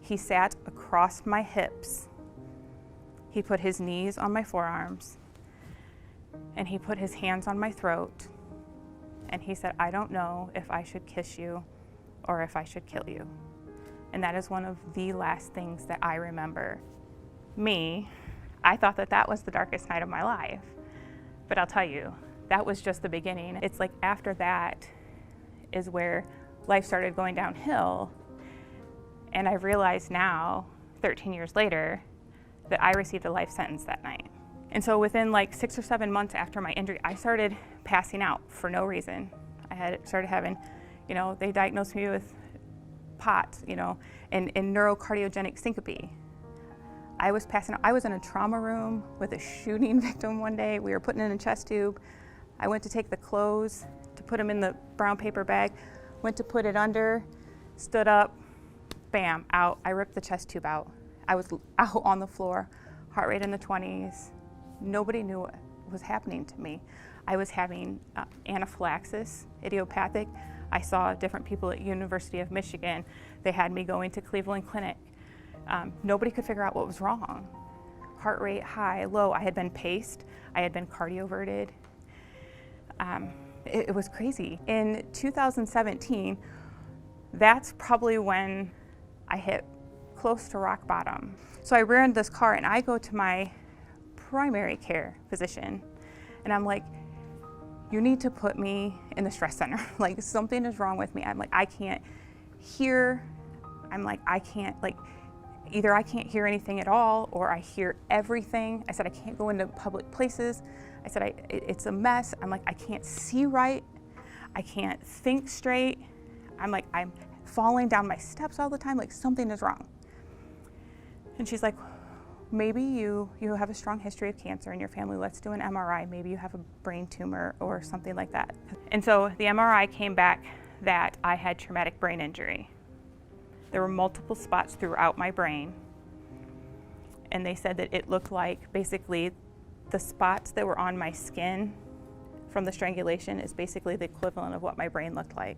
He sat across my hips. He put his knees on my forearms, and he put his hands on my throat, and he said, "I don't know if I should kiss you or if I should kill you." And that is one of the last things that I remember. I thought that that was the darkest night of my life. But I'll tell you, that was just the beginning. It's like after that is where life started going downhill. And I realize now, 13 years later, that I received a life sentence that night. And so within like 6 or 7 months after my injury, I started passing out for no reason. I had started having, they diagnosed me with POTS, and neurocardiogenic syncope. I was passing out. I was in a trauma room with a shooting victim one day. We were putting in a chest tube. I went to take the clothes to put them in the brown paper bag, went to put it under, stood up, bam, out. I ripped the chest tube out. I was out on the floor, heart rate in the 20s. Nobody knew what was happening to me. I was having anaphylaxis, idiopathic. I saw different people at University of Michigan. They had me going to Cleveland Clinic. Nobody could figure out what was wrong. Heart rate high, low. I had been paced. I had been cardioverted. It was crazy. In 2017, that's probably when I hit close to rock bottom. So I rear-ended this car and I go to my primary care physician and I'm like, "You need to put me in the stress center. Like something is wrong with me." I'm like, "I can't hear." I'm like, "I can't, either I can't hear anything at all or I hear everything." I said, "I can't go into public places." I said, "It's a mess." I'm like, "I can't see right. I can't think straight." I'm like, "I'm falling down my steps all the time. Like something is wrong." And she's like, "Maybe you have a strong history of cancer in your family. Let's do an MRI. Maybe you have a brain tumor or something like that." And so the MRI came back that I had traumatic brain injury. There were multiple spots throughout my brain. And they said that it looked like basically the spots that were on my skin from the strangulation is basically the equivalent of what my brain looked like.